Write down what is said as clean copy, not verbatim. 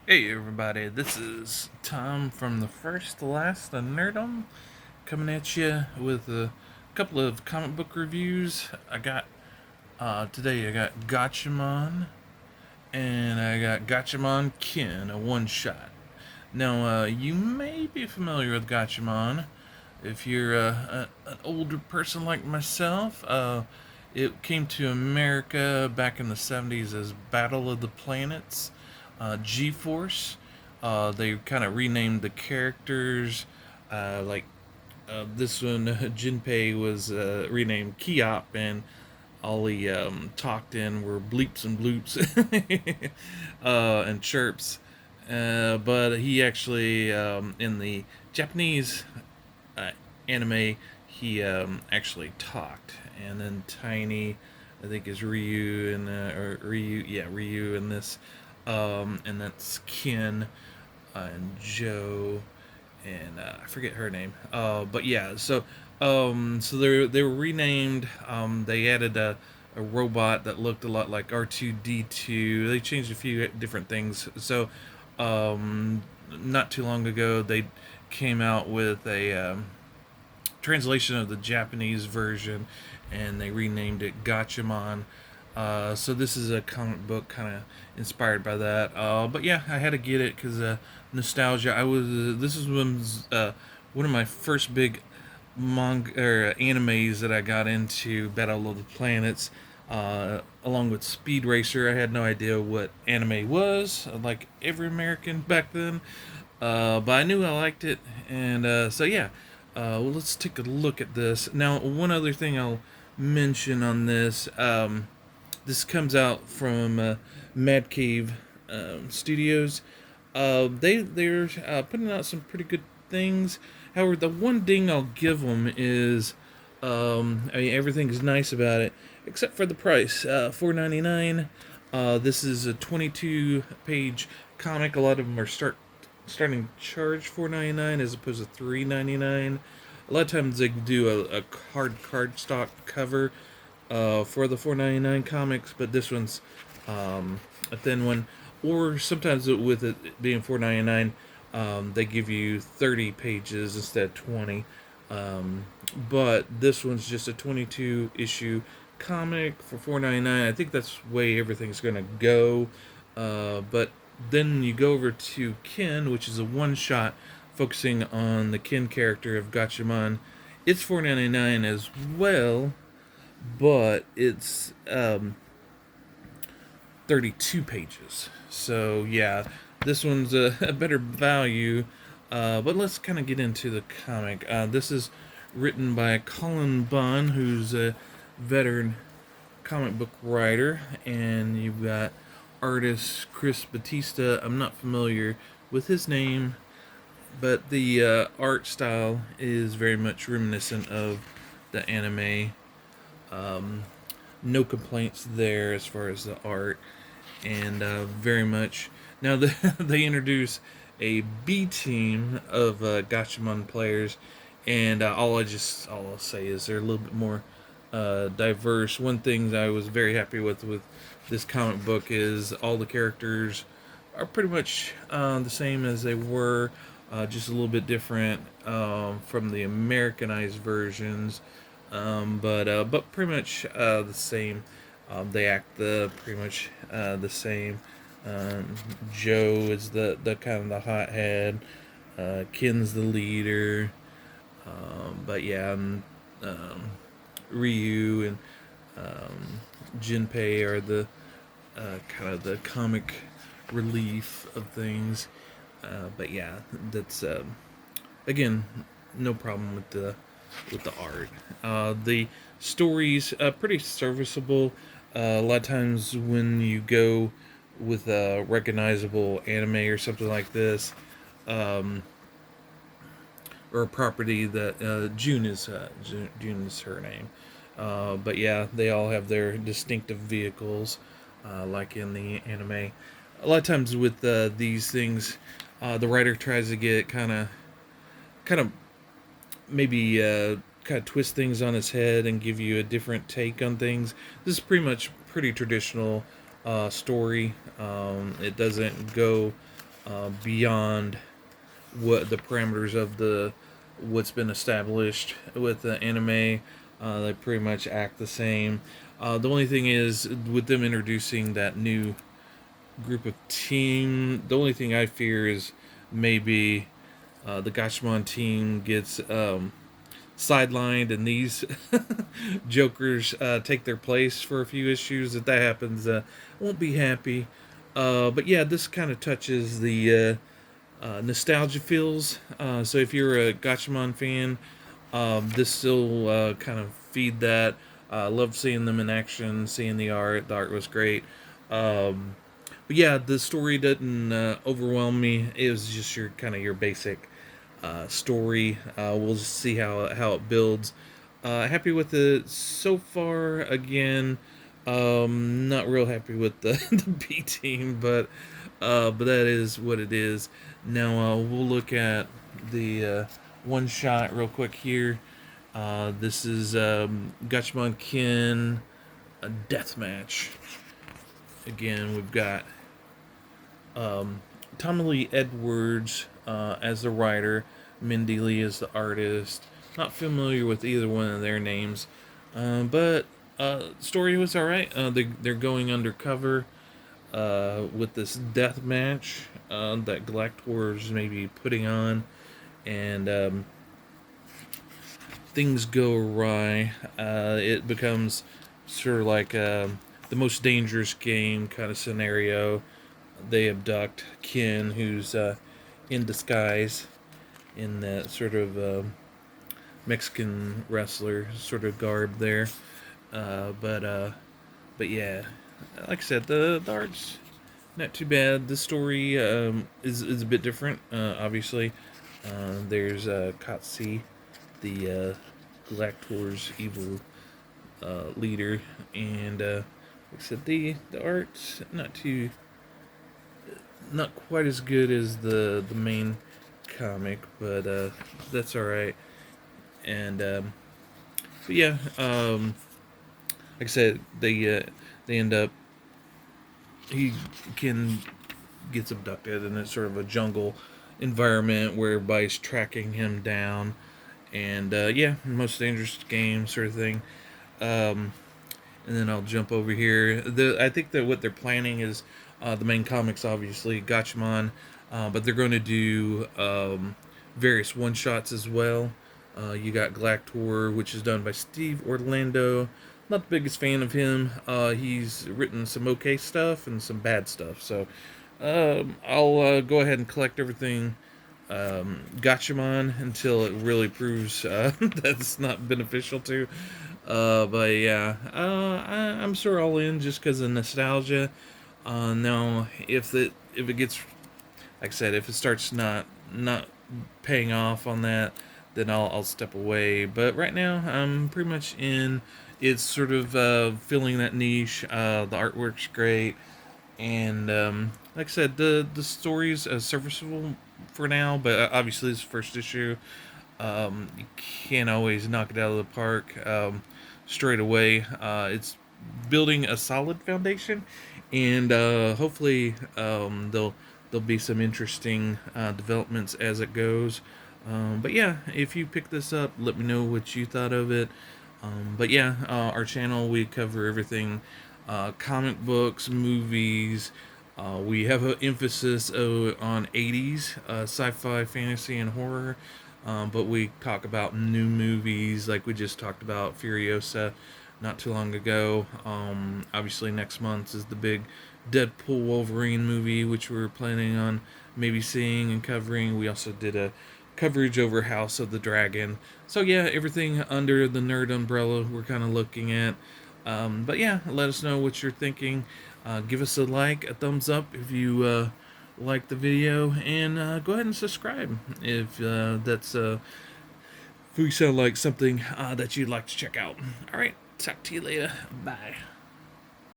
Hey everybody, this is Tom from the First to Last the Nerdum, coming at you with a couple of comic book reviews. I got Gatchaman and I got Gatchaman Ken, a one shot. Now, you may be familiar with Gatchaman if you're an older person like myself. It came to America back in the 70s as Battle of the Planets, G-Force. They kind of renamed the characters. Like this one, Jinpei was renamed Kiop, and all he talked in were bleeps and bloops and chirps. But he actually, in the Japanese uh, anime, he actually talked. And then Tiny, I think, is Ryu, and or Ryu, yeah, Ryu in this, and that's Ken and Joe, and I forget her name. But yeah, so they were renamed. They added a robot that looked a lot like R2D2. They changed a few different things. So not too long ago, they came out with a translation of the Japanese version, and they renamed it Gatchaman. So this is a comic book kind of inspired by that. But yeah, I had to get it because nostalgia. This is one of my first big manga or animes that I got into. Battle of the Planets. Along with Speed Racer, I had no idea what anime was, like every American back then. But I knew I liked it, and so yeah. Well, let's take a look at this. Now, one other thing I'll mention on this. This comes out from Mad Cave Studios. They're putting out some pretty good things. However, the one ding I'll give them is, I mean, everything's nice about it except for the price. $4.99. This is a 22-page comic. A lot of them are starting to charge $4.99 as opposed to $3.99. A lot of times they do a cardstock cover for the $4.99 comics, but this one's a thin one. Or sometimes with it being $4.99, they give you 30 pages instead of 20. But this one's just a 22 issue comic for $4.99. I think that's way everything's gonna go. But then you go over to Ken, which is a one shot focusing on the Ken character of Gatchaman. It's $4.99 as well, but it's 32 pages. So yeah, this one's a better value. But let's kind of get into the comic. This is written by Colin Bunn, who's a veteran comic book writer, and you've got artist Chris Batista. I'm not familiar with his name, but the art style is very much reminiscent of the anime. Um, no complaints there as far as the art, and very much. Now they introduce a B team of Gatchaman players, and all I'll say is they're a little bit more diverse. One thing that I was very happy with this comic book is all the characters are pretty much the same as they were, just a little bit different from the Americanized versions, but pretty much the same. They act pretty much the same. Um, Joe is the kind of the hothead. Ken's the leader. But yeah, um, Ryu and Jinpei are the kind of the comic relief of things. But yeah, that's again no problem with the art. The story's pretty serviceable. A lot of times when you go with a recognizable anime or something like this, um, or a property that June is her name. But yeah, they all have their distinctive vehicles, like in the anime. A lot of times with these things, the writer tries to get kind of maybe kind of twist things on its head and give you a different take on things. This is pretty traditional story. It doesn't go beyond what the parameters of the what's been established with the anime. They pretty much act the same. The only thing is with them introducing that new group of team. The only thing I fear is maybe the Gatchaman team gets sidelined and these jokers take their place for a few issues. If that happens, won't be happy. But yeah, this kind of touches the nostalgia feels. So if you're a Gatchaman fan, this will kind of feed that. Love seeing them in action, seeing the art. The art was great. But yeah, the story didn't overwhelm me. It was just your kind of your basic story. We'll just see how it builds. Happy with it so far. Again, not real happy with the the B team, but that is what it is. Now we'll look at the one shot real quick here. This is Gatchaman Ken, a Deathmatch. Again, we've got Tommy Lee Edwards as the writer, Mindy Lee as the artist. Not familiar with either one of their names, but story was all right. They're going undercover with this death match that Galactor's maybe putting on, and things go awry. It becomes sort of like the most dangerous game kind of scenario. They abduct Ken, who's in disguise in that sort of Mexican wrestler sort of garb there. But yeah, like I said, the art's not too bad. The story is a bit different. Obviously, there's Katsi, the Galactor's evil leader, and like I said, the art's not quite as good as the main comic, but that's all right. And but yeah, like I said, they end up he can gets abducted, and it's sort of a jungle environment where everybody's tracking him down, and yeah, most dangerous game sort of thing. Um, and then I'll jump over here. I think that what they're planning is the main comics, obviously Gatchaman, but they're going to do various one shots as well. You got Galactor, which is done by Steve Orlando. Not the biggest fan of him. He's written some okay stuff and some bad stuff. So I'll go ahead and collect everything Gatchaman until it really proves that it's not beneficial to. But yeah, I'm sort of all in just because of nostalgia. Now, if it gets, like I said, if it starts not paying off on that, then I'll step away. But right now, I'm pretty much in. It's sort of filling that niche. The artwork's great, and like I said, the story's serviceable for now. But obviously, it's first issue. You can't always knock it out of the park straight away. It's building a solid foundation, and hopefully there'll be some interesting developments as it goes. But yeah, if you pick this up, let me know what you thought of it. But yeah, our channel, we cover everything comic books, movies. We have an emphasis on 80s sci-fi, fantasy, and horror. But we talk about new movies, like we just talked about Furiosa not too long ago. Obviously, next month is the big Deadpool Wolverine movie, which we're planning on maybe seeing and covering. We also did a coverage over House of the Dragon. So yeah, everything under the nerd umbrella we're kind of looking at. But yeah, let us know what you're thinking. Give us a like, a thumbs up if you like the video, and go ahead and subscribe if that's if we sound like something that you'd like to check out. All right, talk to you later. Bye.